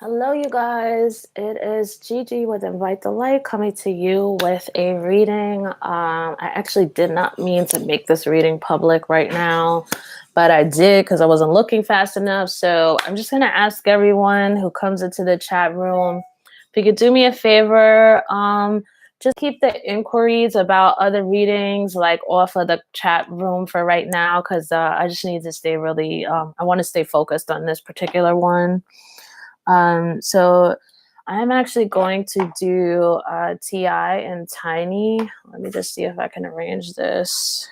Hello, you guys. It is Gigi with Invite the Light coming to you with a reading. I actually did not mean to make this reading public right now, but I did because I wasn't looking fast enough. So I'm just going to ask everyone who comes into the chat room if you could do me a favor. Just keep the inquiries about other readings like off of the chat room for right now because I just need to stay really, I want to stay focused on this particular one. So I'm actually going to do TI and Tiny. Let me just see if I can arrange this.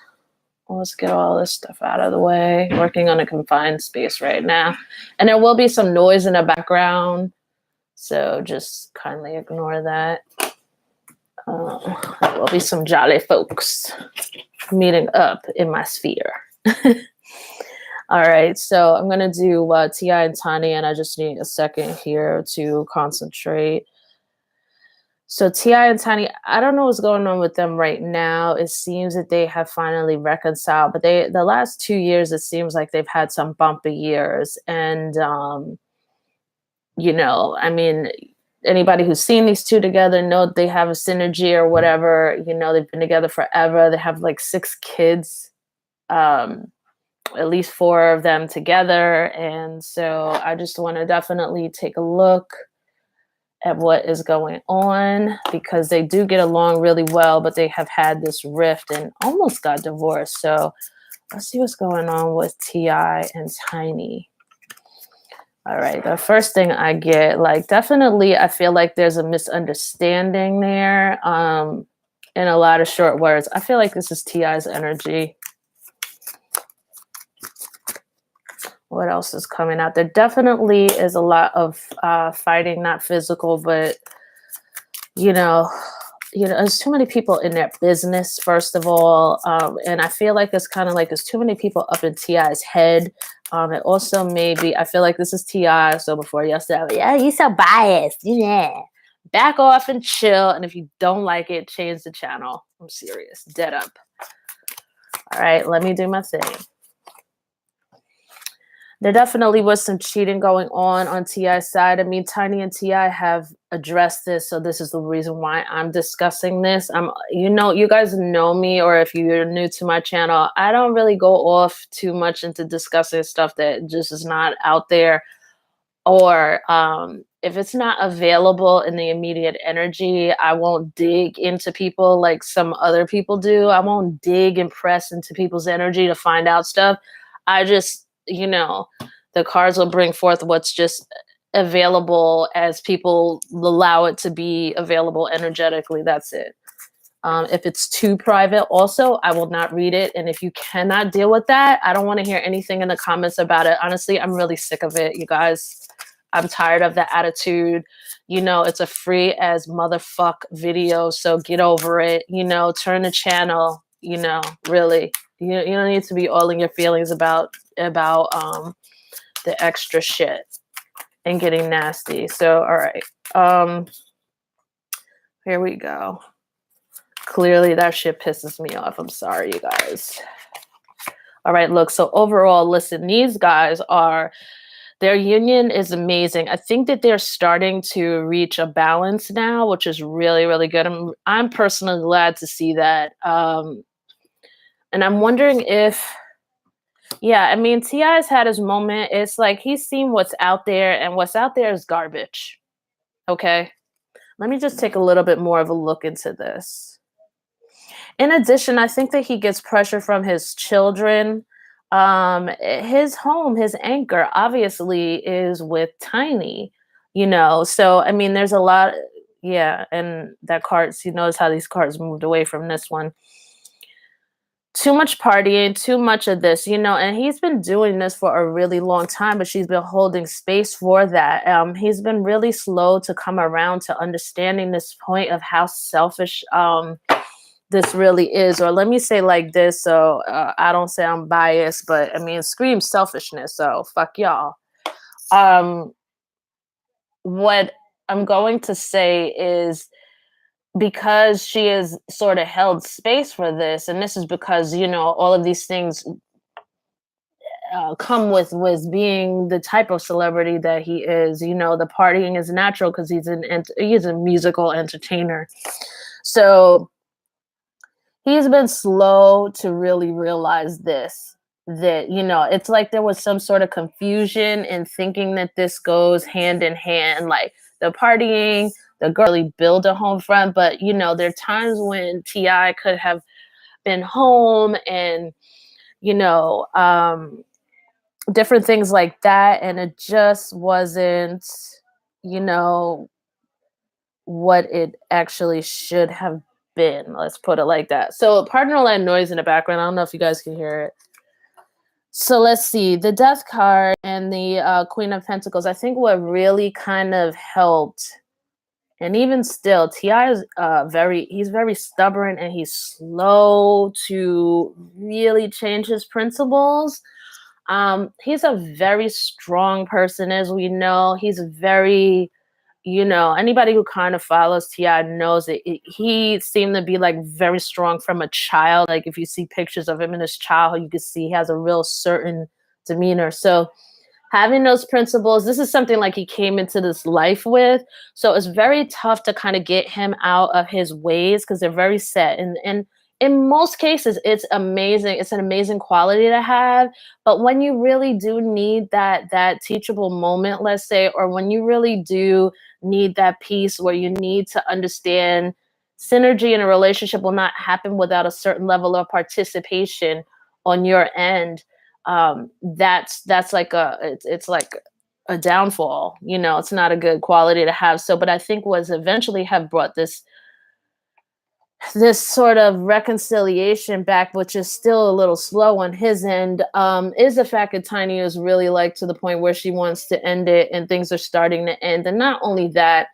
Let's get all this stuff out of the way. Working on a confined space right now. And there will be some noise in the background. So just kindly ignore that. There will be some jolly folks meeting up in my sphere. All right, so I'm going to do T.I. and Tani, and I just need a second here to concentrate. So T.I. and Tani, I don't know what's going on with them right now. It seems that they have finally reconciled, but the last 2 years, it seems like they've had some bumpy years. And, I mean, anybody who's seen these two together know they have a synergy or whatever. They've been together forever. They have like 6 kids. At least 4 of them together. And so I just want to definitely take a look at what is going on because they do get along really well, but they have had this rift and almost got divorced. So let's see what's going on with T.I. and Tiny. All right, the first thing I get, definitely I feel like there's a misunderstanding there. In a lot of short words, I feel like this is T.I.'s energy. What else is coming out? There definitely is a lot of fighting, not physical, but there's too many people in their business, first of all, and I feel like it's kind of like there's too many people up in T.I.'s head. It also maybe I feel like this is T.I. So before yesterday, yeah, you're so biased, yeah. Back off and chill, and if you don't like it, change the channel. I'm serious, dead up. All right, let me do my thing. There definitely was some cheating going on T.I.'s side. I mean, Tiny and T.I. have addressed this, so this is the reason why I'm discussing this. You guys know me, or if you're new to my channel, I don't really go off too much into discussing stuff that just is not out there, or if it's not available in the immediate energy, I won't dig into people like some other people do. I won't dig and press into people's energy to find out stuff. I just the cards will bring forth what's just available as people allow it to be available energetically. That's it. If it's too private, also, I will not read it. And if you cannot deal with that, I don't want to hear anything in the comments about it. Honestly, I'm really sick of it, you guys. I'm tired of the attitude. It's a free as motherfuck video, so get over it. Turn the channel. Really. You don't need to be all in your feelings about the extra shit and getting nasty. So, all right. Here we go. Clearly that shit pisses me off. I'm sorry, you guys. All right, look, so overall, listen, these guys their union is amazing. I think that they're starting to reach a balance now, which is really, really good. I'm personally glad to see that. And I'm wondering if, yeah, I mean, T.I.'s had his moment. It's like he's seen what's out there, and what's out there is garbage. Okay? Let me just take a little bit more of a look into this. In addition, I think that he gets pressure from his children. His home, his anchor, obviously, is with Tiny, So, I mean, there's a lot. Yeah, and that cards, you notice how these cards moved away from this one. Too much partying, too much of this, and he's been doing this for a really long time, but she's been holding space for that. He's been really slow to come around to understanding this point of how selfish this really is. Or let me say like this, so I don't say I'm biased, but I mean, scream selfishness, so fuck y'all. What I'm going to say is, because she has sort of held space for this, and this is because all of these things, come with being the type of celebrity that he is. You know, the partying is natural because he's a musical entertainer. So he's been slow to really realize this, that, you know, it's like there was some sort of confusion in thinking that this goes hand in hand, like the partying, the girl really build a home front. But, you know, there are times when Ti could have been home and, you know, different things like that, and it just wasn't, you know, what it actually should have been. Let's put it like that. So, pardon all that noise in the background. I don't know if you guys can hear it. So let's see, the Death card and the Queen of Pentacles. I think what really kind of helped, and even still, Ti is he's very stubborn and he's slow to really change his principles. He's a very strong person, as we know. He's very, you know, anybody who kind of follows Ti knows he seemed to be like very strong from a child. Like if you see pictures of him in his childhood, you can see he has a real certain demeanor. So having those principles, this is something like he came into this life with. So it's very tough to kind of get him out of his ways because they're very set. And in most cases, it's amazing. It's an amazing quality to have. But when you really do need that teachable moment, let's say, or when you really do need that piece where you need to understand synergy in a relationship will not happen without a certain level of participation on your end. That's like it's like a downfall. You know, it's not a good quality to have. So, but I think was eventually have brought this sort of reconciliation back, which is still a little slow on his end, is the fact that Tiny is really like to the point where she wants to end it and things are starting to end. And not only that,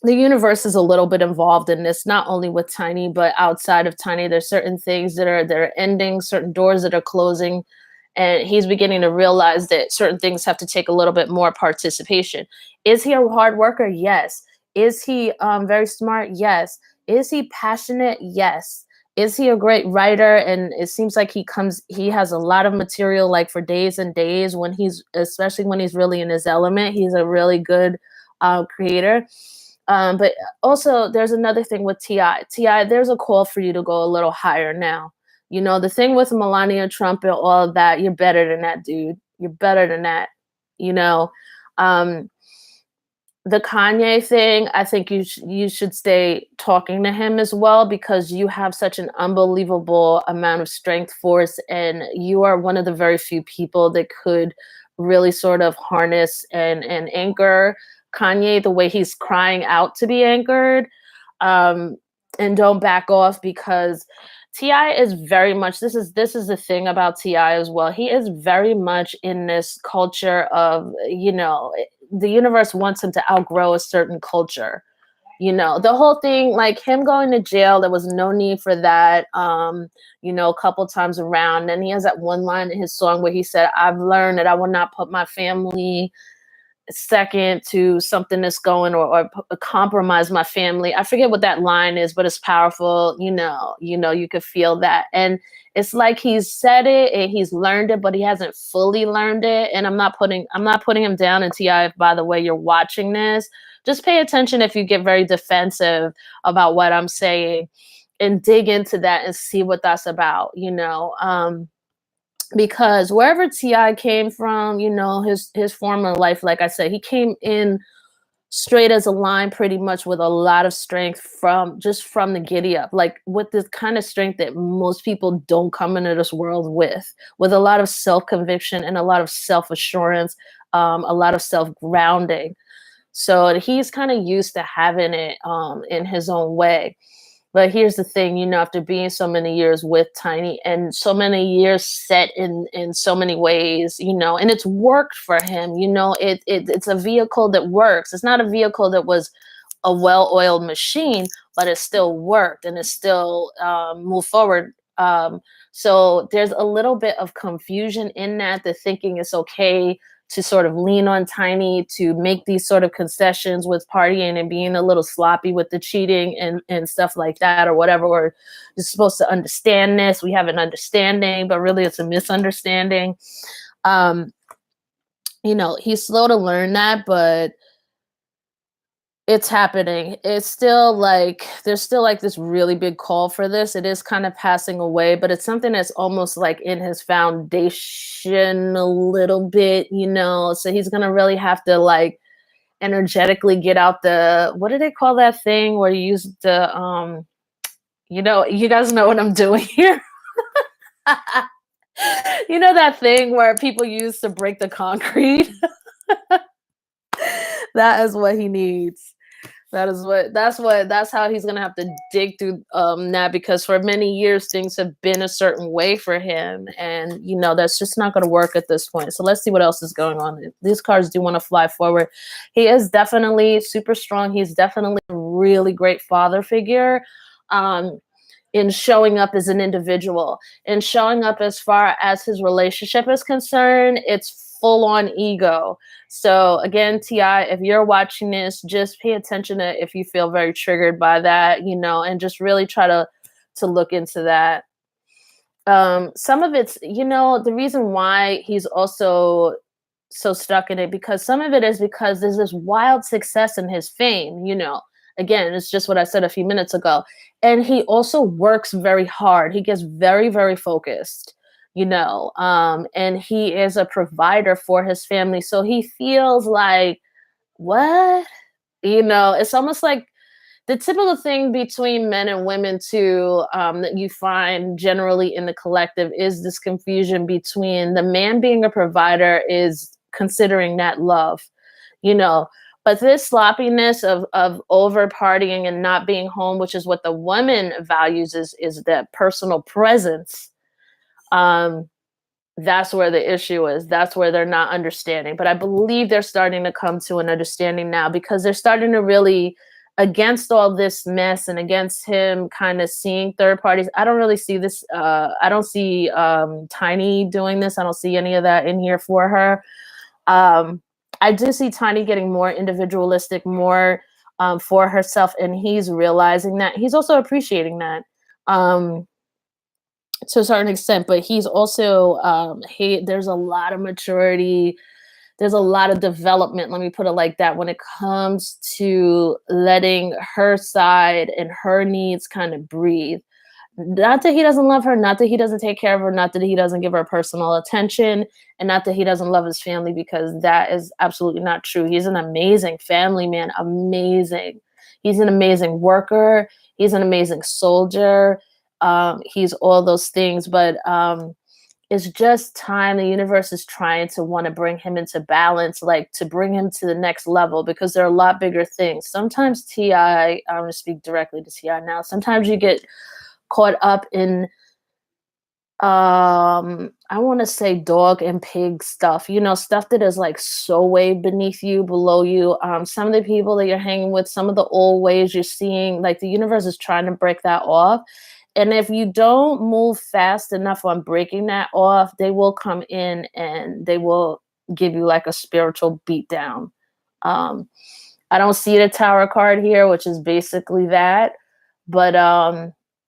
the universe is a little bit involved in this, not only with Tiny, but outside of Tiny. There's certain things that are ending, certain doors that are closing, and he's beginning to realize that certain things have to take a little bit more participation. Is he a hard worker? Yes. Is he very smart? Yes. Is he passionate? Yes. Is he a great writer? And it seems like he has a lot of material, like for days and days, especially when he's really in his element. He's a really good creator. But also, there's another thing with Ti. There's a call for you to go a little higher now. You know, the thing with Melania Trump and all of that, you're better than that, dude. You're better than that. You know, um, the Kanye thing, I think you should stay talking to him as well because you have such an unbelievable amount of strength, force, and you are one of the very few people that could really sort of harness and anchor Kanye the way he's crying out to be anchored. Um, and don't back off because Ti is very much this is the thing about Ti as well. He is very much in this culture of, you know, the universe wants him to outgrow a certain culture. You know, the whole thing, like him going to jail, there was no need for that. You know, a couple times around. And he has that one line in his song where he said, I've learned that I will not put my family second to something that's going or compromise my family. I forget what that line is, but it's powerful. You could feel that. And it's like he's said it and he's learned it, but he hasn't fully learned it. And I'm not putting him down. And Ti, if by the way you're watching this, just pay attention if you get very defensive about what I'm saying and dig into that and see what that's about, because wherever Ti came from, his former life, like I said, he came in straight as a line, pretty much with a lot of strength from the giddy up, like with this kind of strength that most people don't come into this world with a lot of self conviction and a lot of self assurance, a lot of self grounding. So he's kind of used to having it in his own way. But here's the thing, after being so many years with Tiny and so many years set in so many ways, and it's worked for him, it's a vehicle that works. It's not a vehicle that was a well-oiled machine, but it still worked and it still moved forward. So there's a little bit of confusion in that, the thinking it's okay to sort of lean on Tiny to make these sort of concessions with partying and being a little sloppy with the cheating and stuff like that, or whatever. Or you're supposed to understand this. We have an understanding, but really it's a misunderstanding. He's slow to learn that, but it's happening. It's still like there's still like this really big call for this. It is kind of passing away, but it's something that's almost like in his foundation a little bit, So he's gonna really have to like energetically get out the, what do they call that thing where you use the you guys know what I'm doing here. That thing where people use to break the concrete. That is what he needs. That's how he's gonna have to dig through that, because for many years things have been a certain way for him, and that's just not gonna work at this point. So let's see what else is going on. These cards do want to fly forward. He is definitely super strong. He's definitely a really great father figure. In showing up as an individual and showing up as far as his relationship is concerned, it's full on ego. So again, T.I., if you're watching this, just pay attention to if you feel very triggered by that, and just really try to look into that. Some of it's, the reason why he's also so stuck in it, because some of it is because there's this wild success in his fame, Again, it's just what I said a few minutes ago. And he also works very hard. He gets very, very focused, and he is a provider for his family. So he feels like, what? It's almost like the typical thing between men and women too, that you find generally in the collective, is this confusion between the man being a provider is considering that love, but this sloppiness of over partying and not being home, which is what the woman values, is that personal presence. That's where the issue is. That's where they're not understanding. But I believe they're starting to come to an understanding now, because they're starting to really, against all this mess and against him kind of seeing third parties. I don't really see this. I don't see Tiny doing this. I don't see any of that in here for her. I do see Tiny getting more individualistic, more for herself, and he's realizing that. He's also appreciating that to a certain extent, but he's also there's a lot of maturity, there's a lot of development, let me put it like that, when it comes to letting her side and her needs kind of breathe. Not that he doesn't love her, not that he doesn't take care of her, not that he doesn't give her personal attention, and not that he doesn't love his family, because that is absolutely not true. He's an amazing family man, amazing. He's an amazing worker. He's an amazing soldier. He's all those things, but it's just time. The universe is trying to want to bring him into balance, like to bring him to the next level, because there are a lot bigger things. Sometimes T.I., I'm going to speak directly to T.I. now. Sometimes you get caught up in I want to say dog and pig stuff, stuff that is like so way beneath you, below you. Some of the people that you're hanging with, some of the old ways you're seeing, like the universe is trying to break that off. And if you don't move fast enough on breaking that off, they will come in and they will give you like a spiritual beatdown. I don't see the Tower card here, which is basically that. But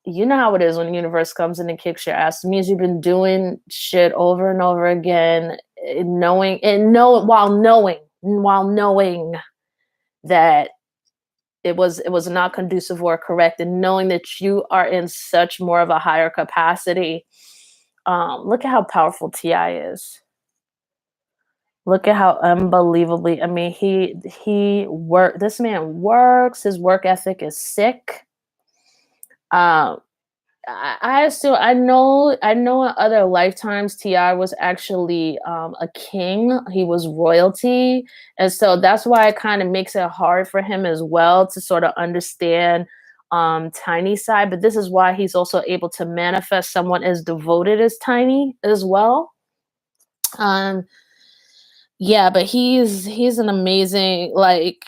you know how it is when the universe comes in and kicks your ass. It means you've been doing shit over and over again, while knowing that it was not conducive or correct, and knowing that you are in such more of a higher capacity. Look at how powerful T.I. is. Look at how unbelievably, I mean, this man works, his work ethic is sick. I assume, I know in other lifetimes T.I. was actually a king. He was royalty, and so that's why it kind of makes it hard for him as well to sort of understand Tiny side. But this is why he's also able to manifest someone as devoted as Tiny as well. Yeah, but he's an amazing, like,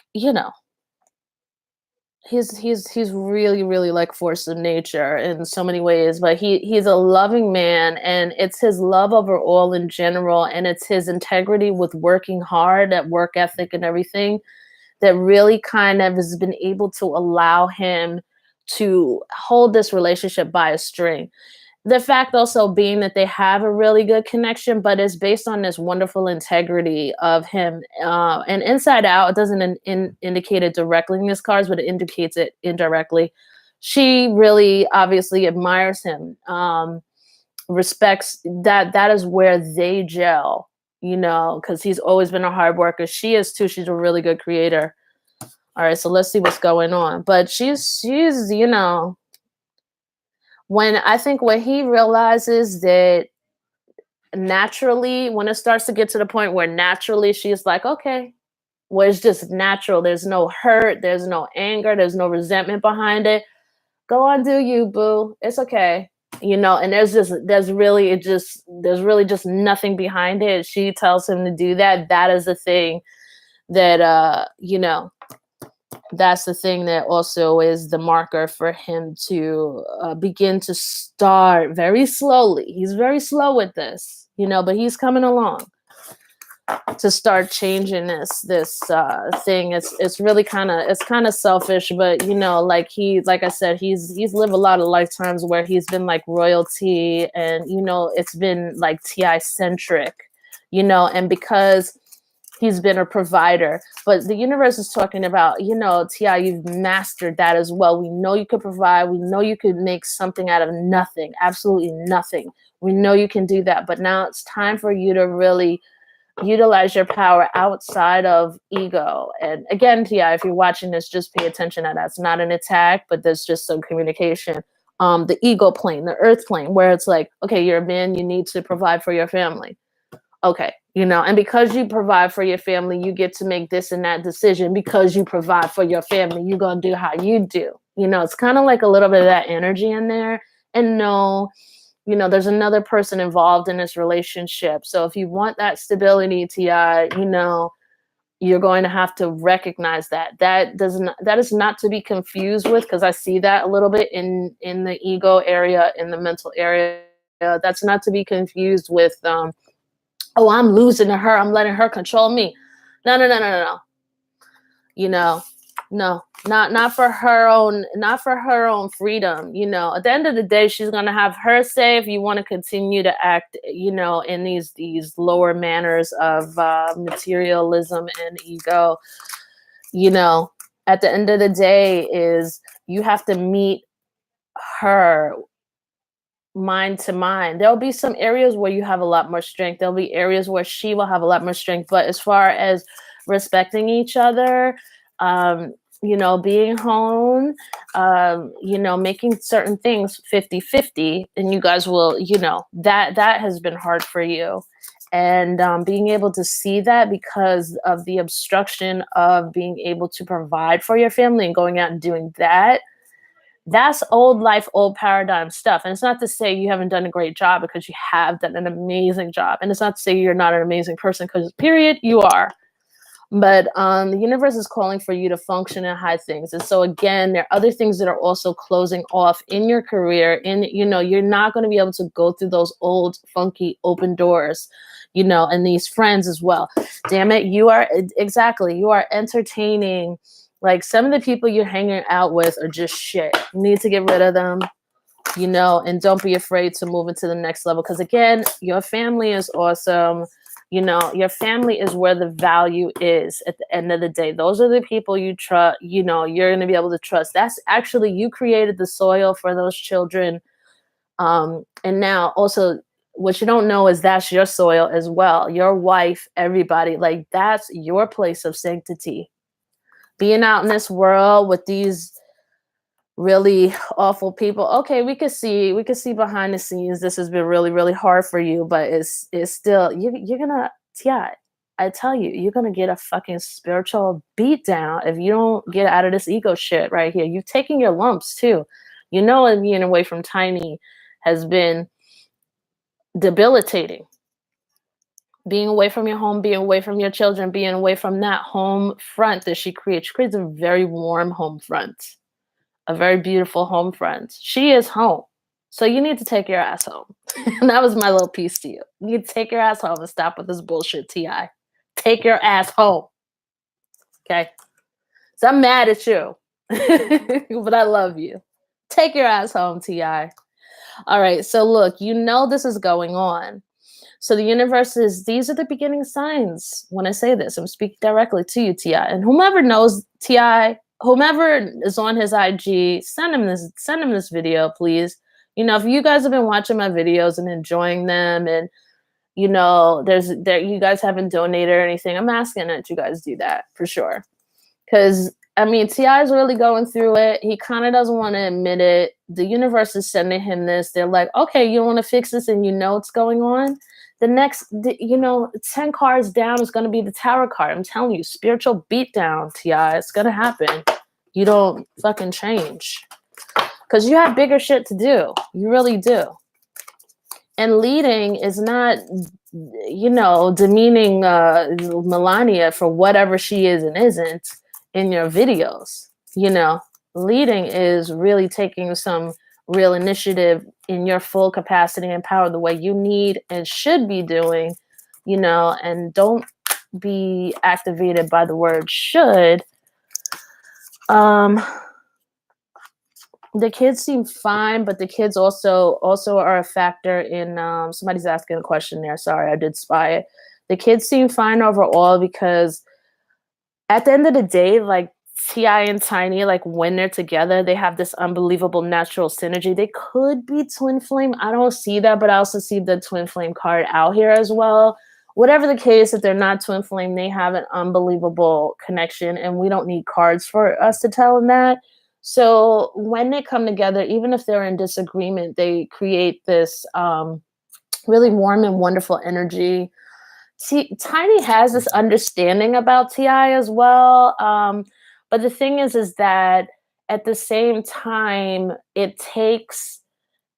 he's really really like force of nature in so many ways, but he's a loving man, and it's his love overall in general, and it's his integrity with working hard, that work ethic and everything, that really kind of has been able to allow him to hold this relationship by a string. The fact also being that they have a really good connection, but it's based on this wonderful integrity of him. And inside out, it doesn't indicate it directly in his cards, but it indicates it indirectly. She really obviously admires him, respects that. That is where they gel, because he's always been a hard worker. She is too. She's a really good creator. All right, so let's see what's going on. But she's when I think when he realizes that naturally, when it starts to get to the point where naturally she's like, okay, where it's just natural, there's no hurt, there's no anger, there's no resentment behind it. Go on, do you, boo. It's okay. And there's really just nothing behind it. She tells him to do that. That is the thing that that's the thing that also is the marker for him to begin to start very slowly. He's very slow with this, but he's coming along to start changing this thing. It's really kind of selfish, but like I said, he's lived a lot of lifetimes where he's been like royalty, and it's been like Ti centric, and because he's been a provider. But the universe is talking about, Ti, you've mastered that as well. We know you could provide. We know you could make something out of nothing, absolutely nothing. We know you can do that. But now it's time for you to really utilize your power outside of ego. And again, Ti, if you're watching this, just pay attention that that's not an attack, but there's just some communication. The ego plane, the earth plane, where it's like, okay, you're a man, you need to provide for your family. Okay, and because you provide for your family, you get to make this and that decision. Because you provide for your family, you're going to do how you do. It's kind of like a little bit of that energy in there. And no, there's another person involved in this relationship. So if you want that stability, Ti, you're going to have to recognize that. That is not to be confused with, because I see that a little bit in the ego area, in the mental area. That's not to be confused with oh, I'm losing to her, I'm letting her control me. No. No, not for her own freedom. At the end of the day, she's gonna have her say if you want to continue to act, in these lower manners of materialism and ego. At the end of the day, is you have to meet her mind to mind. There'll be some areas where you have a lot more strength. There'll be areas where she will have a lot more strength. But as far as respecting each other, being home, making certain things 50-50, and you guys will, that has been hard for you. And being able to see that because of the obstruction of being able to provide for your family and going out and doing that, that's old life, old paradigm stuff. And it's not to say you haven't done a great job, because you have done an amazing job. And it's not to say you're not an amazing person, because period, you are. But the universe is calling for you to function in high things. And so again, there are other things that are also closing off in your career. And, you're not going to be able to go through those old, funky, open doors, and these friends as well. Damn it. You are entertaining. Like, some of the people you're hanging out with are just shit. You need to get rid of them, and don't be afraid to move into the next level. Because again, your family is awesome. Your family is where the value is at the end of the day. Those are the people you trust, you're going to be able to trust. That's actually, you created the soil for those children. And now also, what you don't know is that's your soil as well. Your wife, everybody, like, that's your place of sanctity. Being out in this world with these really awful people. Okay, we could see behind the scenes, this has been really, really hard for you, but it's still, you're gonna, yeah, I tell you, you're gonna get a fucking spiritual beat down if you don't get out of this ego shit right here. You've taken your lumps too. And being away from Tiny has been debilitating. Being away from your home, being away from your children, being away from that home front that she creates. She creates a very warm home front, a very beautiful home front. She is home. So you need to take your ass home. And that was my little piece to you. You need to take your ass home and stop with this bullshit, Ti. Take your ass home. Okay? So I'm mad at you. But I love you. Take your ass home, Ti. All right. So look, you know this is going on. So the universe is, these are the beginning signs. When I say this, I'm speaking directly to you, Ti. And whomever knows Ti, whomever is on his IG, send him this video, please. You know, if you guys have been watching my videos and enjoying them, and you know, you guys haven't donated or anything, I'm asking that you guys do that for sure. Because I mean, Ti is really going through it. He kind of doesn't want to admit it. The universe is sending him this. They're like, okay, you want to fix this, and you know what's going on. The next, 10 cards down is going to be the Tower card. I'm telling you, spiritual beatdown, Ti. It's going to happen. You don't fucking change. Because you have bigger shit to do. You really do. And leading is not, demeaning Melania for whatever she is and isn't in your videos. Leading is really taking some real initiative in your full capacity and power the way you need and should be doing, and don't be activated by the word should. The kids seem fine, but the kids also are a factor in, somebody's asking a question there. Sorry, I did spy it. The kids seem fine overall because at the end of the day, like Ti and Tiny, like when they're together, they have this unbelievable natural synergy. They could be twin flame. I don't see that, but I also see the twin flame card out here as well. Whatever the case, if they're not twin flame, they have an unbelievable connection, and we don't need cards for us to tell them that. So when they come together, even if they're in disagreement, they create this really warm and wonderful energy. Tiny has this understanding about Ti as well. But the thing is that at the same time, it takes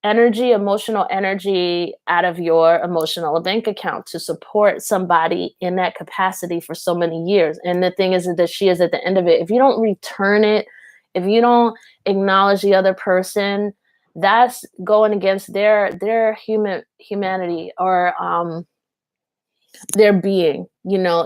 emotional energy out of your emotional bank account to support somebody in that capacity for so many years. And the thing is that she is at the end of it. If you don't return it, if you don't acknowledge the other person, that's going against their humanity or their being.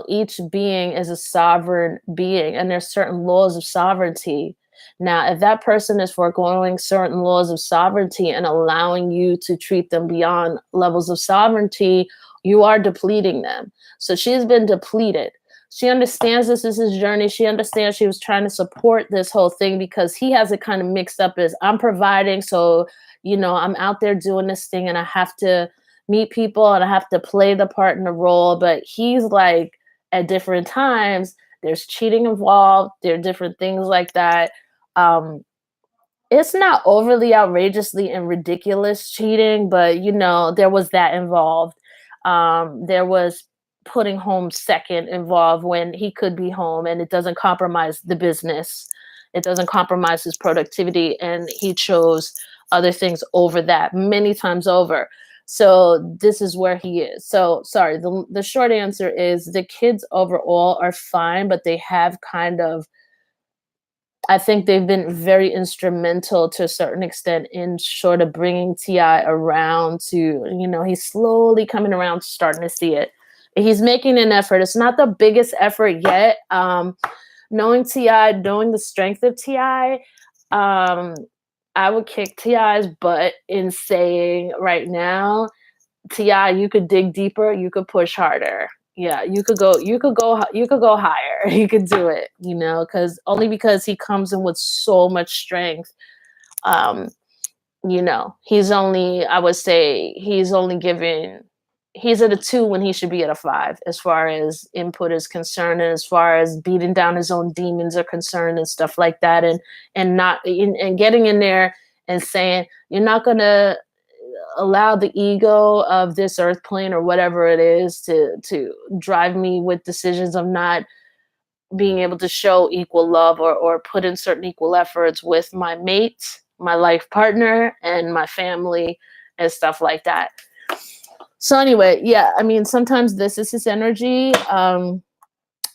Each being is a sovereign being, and there's certain laws of sovereignty. Now, if that person is foregoing certain laws of sovereignty and allowing you to treat them beyond levels of sovereignty, you are depleting them. So she's been depleted. She understands this is his journey. She understands she was trying to support this whole thing because he has it kind of mixed up as I'm providing. So, I'm out there doing this thing and I have to meet people and I have to play the part in the role. But he's like, at different times, there's cheating involved. There are different things like that. It's not overly outrageously and ridiculous cheating, but there was that involved. There was putting home second involved when he could be home, and it doesn't compromise the business. It doesn't compromise his productivity, and he chose other things over that many times over. So this is where he is. So sorry, the short answer is the kids overall are fine, but they have I think they've been very instrumental to a certain extent in sort of bringing Ti around to, he's slowly coming around, starting to see it. He's making an effort. It's not the biggest effort yet. Knowing Ti, knowing the strength of Ti, I would kick Ti's butt in saying right now, Ti, you could dig deeper, you could push harder. Yeah, you could go higher. You could do it, because he comes in with so much strength. I would say he's at a 2 when he should be at a 5 as far as input is concerned, and as far as beating down his own demons are concerned and stuff like that, and getting in there and saying you're not gonna allow the ego of this earth plane or whatever it is to drive me with decisions of not being able to show equal love or put in certain equal efforts with my mate, my life partner, and my family and stuff like that. So anyway, yeah, I mean, sometimes this is his energy.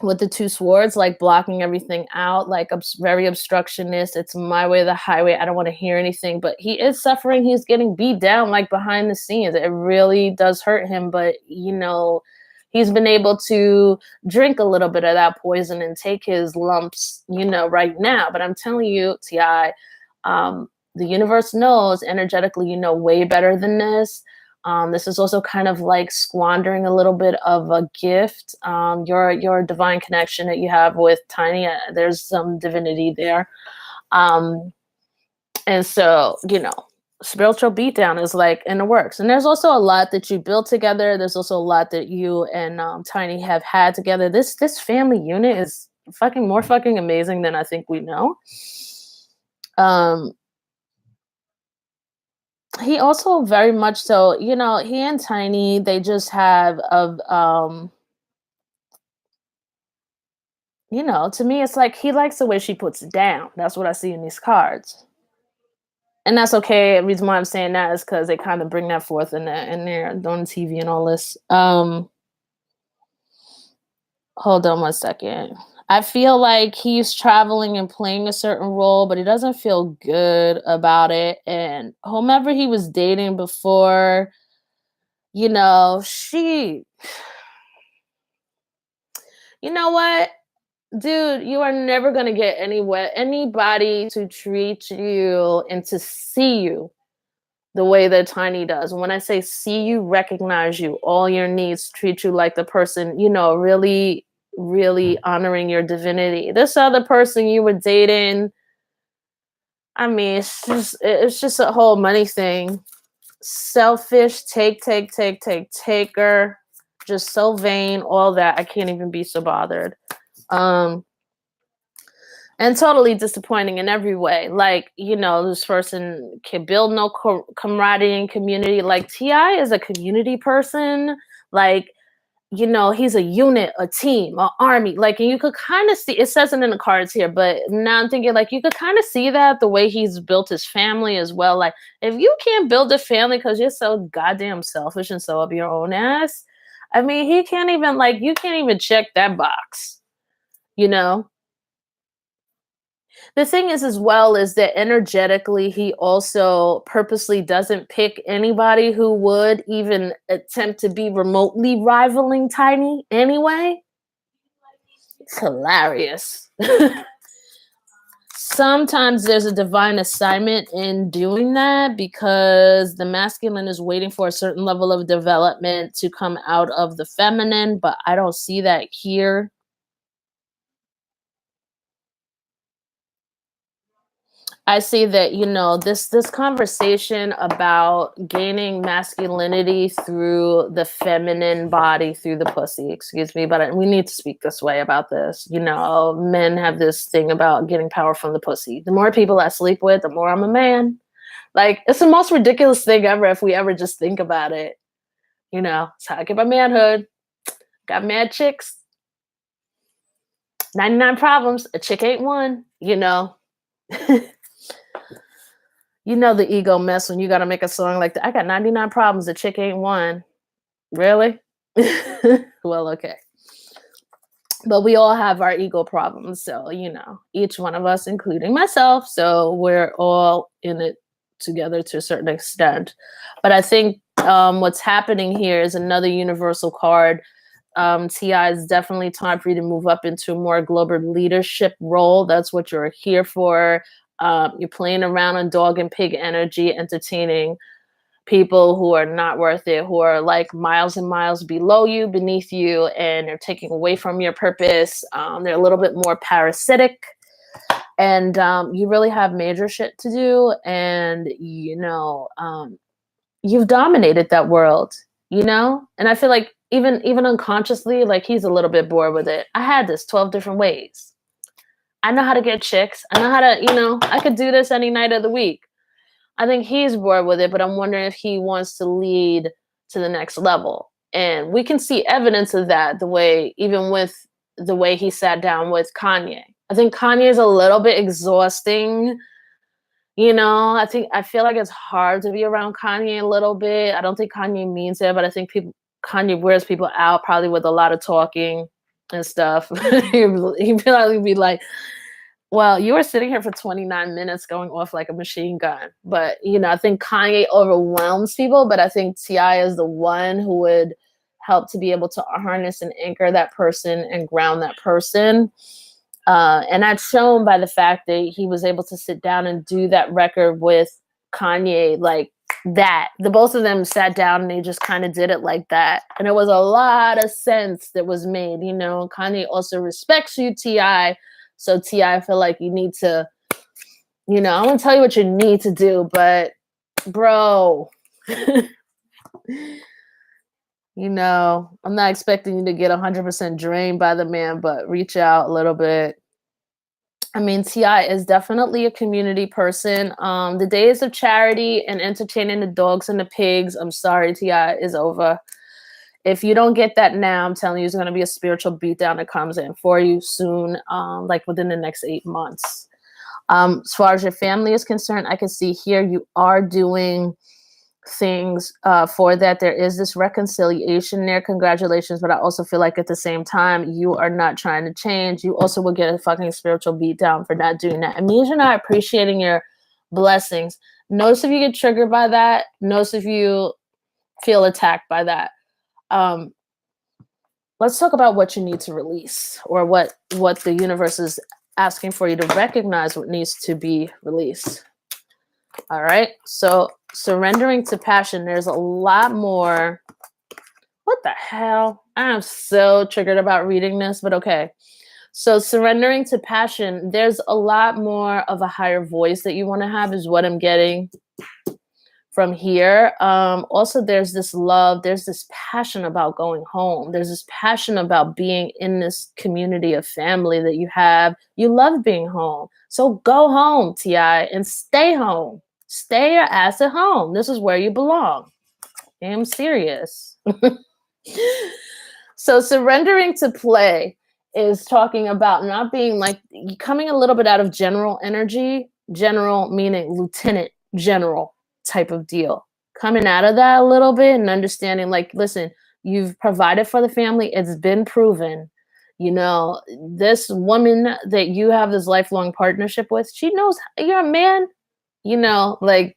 With the two swords, like blocking everything out, like very obstructionist. It's my way or the highway. I don't want to hear anything, but he is suffering. He's getting beat down, like behind the scenes. It really does hurt him, but he's been able to drink a little bit of that poison and take his lumps, right now. But I'm telling you, Ti, the universe knows energetically, way better than this. This is also kind of like squandering a little bit of a gift. Your divine connection that you have with Tiny, there's some divinity there. And so, spiritual beatdown is like in the works. And there's also a lot that you built together. There's also a lot that you and Tiny have had together. This family unit is more fucking amazing than I think we know. He also very much so, he and Tiny, they just have to me, it's like he likes the way she puts it down. That's what I see in these cards. And that's okay. The reason why I'm saying that is because they kind of bring that forth in there on TV and all this. Hold on one second. I feel like he's traveling and playing a certain role, but he doesn't feel good about it. And whomever he was dating before, she, you know what? Dude, you are never going to get anybody to treat you and to see you the way that Tiny does. And when I say see you, recognize you, all your needs, treat you like the person, really, really honoring your divinity. This other person you were dating, I mean, it's just a whole money thing. Selfish, taker, just so vain, all that. I can't even be so bothered. And totally disappointing in every way. Like, this person can build no camaraderie and community. Like, T.I. is a community person. Like, he's a unit, a team, an army. Like, and you could kind of see, it says it in the cards here, but now I'm thinking, like, you could kind of see that the way he's built his family as well. Like, if you can't build a family because you're so goddamn selfish and so up your own ass, I mean, you can't even check that box, The thing is, as well, is that energetically, he also purposely doesn't pick anybody who would even attempt to be remotely rivaling Tiny anyway. It's hilarious. Sometimes there's a divine assignment in doing that because the masculine is waiting for a certain level of development to come out of the feminine, but I don't see that here. I see that, this conversation about gaining masculinity through the feminine body, through the pussy, excuse me, but we need to speak this way about this. Men have this thing about getting power from the pussy. The more people I sleep with, the more I'm a man. Like, it's the most ridiculous thing ever if we ever just think about it. It's how I get my manhood. Got mad chicks. 99 problems. A chick ain't one, the ego mess when you got to make a song like that. I got 99 problems. The chick ain't one. Really? Well, okay. But we all have our ego problems. So, each one of us, including myself. So we're all in it together to a certain extent. But I think what's happening here is another universal card. T.I. is definitely time for you to move up into a more global leadership role. That's what you're here for. You're playing around on dog and pig energy, entertaining people who are not worth it, who are like miles and miles below you, beneath you, and they're taking away from your purpose. They're a little bit more parasitic, and you really have major shit to do. And you've dominated that world, and I feel like even unconsciously, like, he's a little bit bored with it. I had this 12 different ways. I know how to get chicks. I know how to, I could do this any night of the week. I think he's bored with it, but I'm wondering if he wants to lead to the next level. And we can see evidence of that even with the way he sat down with Kanye. I think Kanye is a little bit exhausting You know, I feel like it's hard to be around Kanye a little bit. I don't think Kanye means it, but I think Kanye wears people out probably with a lot of talking and stuff. He'd probably be like, well, you were sitting here for 29 minutes going off like a machine gun. But, you know, I think Kanye overwhelms people, but I think T.I. is the one who would help to be able to harness and anchor that person and ground that person. And that's shown by the fact that he was able to sit down and do that record with Kanye like that. The both of them sat down and they just kind of did it like that. And it was a lot of sense that was made. You know, Kanye also respects you, T.I. So T.I., I feel like you need to, you know, I'm gonna tell you what you need to do, but bro, you know, I'm not expecting you to get 100% drained by the man, but reach out a little bit. I mean, T.I. is definitely a community person. The days of charity and entertaining the dogs and the pigs, I'm sorry, T.I., is over. If you don't get that now, I'm telling you, there's going to be a spiritual beatdown that comes in for you soon, like within the next 8 months. As far as your family is concerned, I can see here you are doing things for that. There is this reconciliation there. Congratulations. But I also feel like at the same time, you are not trying to change. You also will get a fucking spiritual beatdown for not doing that. It means you're not appreciating your blessings. Notice if you get triggered by that. Notice if you feel attacked by that. Let's talk about what you need to release, or what the universe is asking for you to recognize what needs to be released. All right. So surrendering to passion, there's a lot more. What the hell? I'm so triggered about reading this, but okay. So surrendering to passion, there's a lot more of a higher voice that you want to have, is what I'm getting from here. Also, there's this love, there's this passion about going home. There's this passion about being in this community of family that you have. You love being home. So go home, T.I., and stay home. Stay your ass at home. This is where you belong. I'm serious. So surrendering to play is talking about not being like, coming a little bit out of general energy. General meaning lieutenant general type of deal. Coming out of that a little bit and understanding, like, listen, you've provided for the family. It's been proven. You know, this woman that you have this lifelong partnership with, she knows you're a man. You know, like,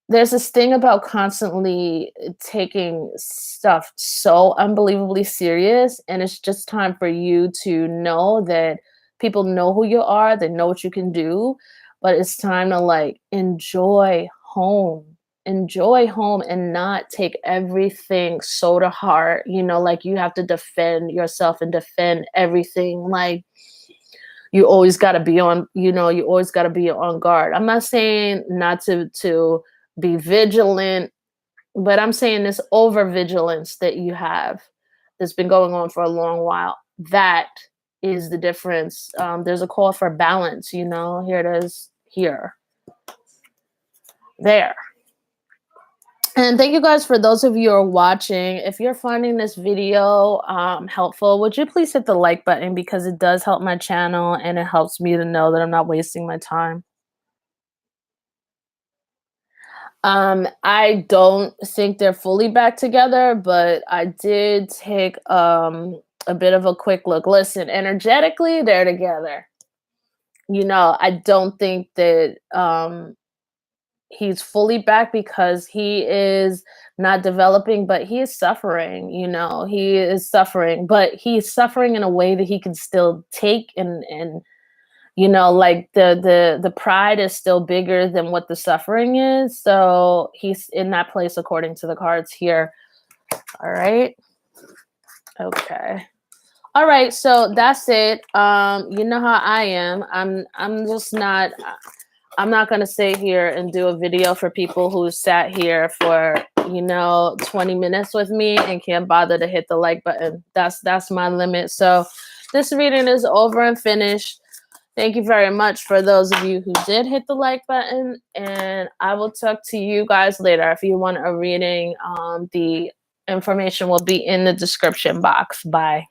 there's this thing about constantly taking stuff so unbelievably serious. And it's just time for you to know that people know who you are, they know what you can do, but it's time to like enjoy home. Enjoy home and not take everything so to heart. You know, like you have to defend yourself and defend everything. Like, you always got to be on, you know, you always got to be on guard. I'm not saying not to be vigilant, but I'm saying this over vigilance that you have that's been going on for a long while. That is the difference. There's a call for balance, you know, here it is, here, there. And thank you guys for those of you who are watching. If you're finding this video helpful, would you please hit the like button, because it does help my channel and it helps me to know that I'm not wasting my time. I don't think they're fully back together, but I did take a bit of a quick look. Listen, energetically, they're together. You know, I don't think that he's fully back, because he is not developing, but he is suffering. You know, he is suffering, but he's suffering in a way that he can still take, and you know, like the pride is still bigger than what the suffering is. So he's in that place according to the cards here. All right. Okay. All right, so that's it. You know how I am. I'm just not, I'm not gonna sit here and do a video for people who sat here for, you know, 20 minutes with me and can't bother to hit the like button. That's my limit. So this reading is over and finished. Thank you very much for those of you who did hit the like button, and I will talk to you guys later. If you want a reading, the information will be in the description box. Bye.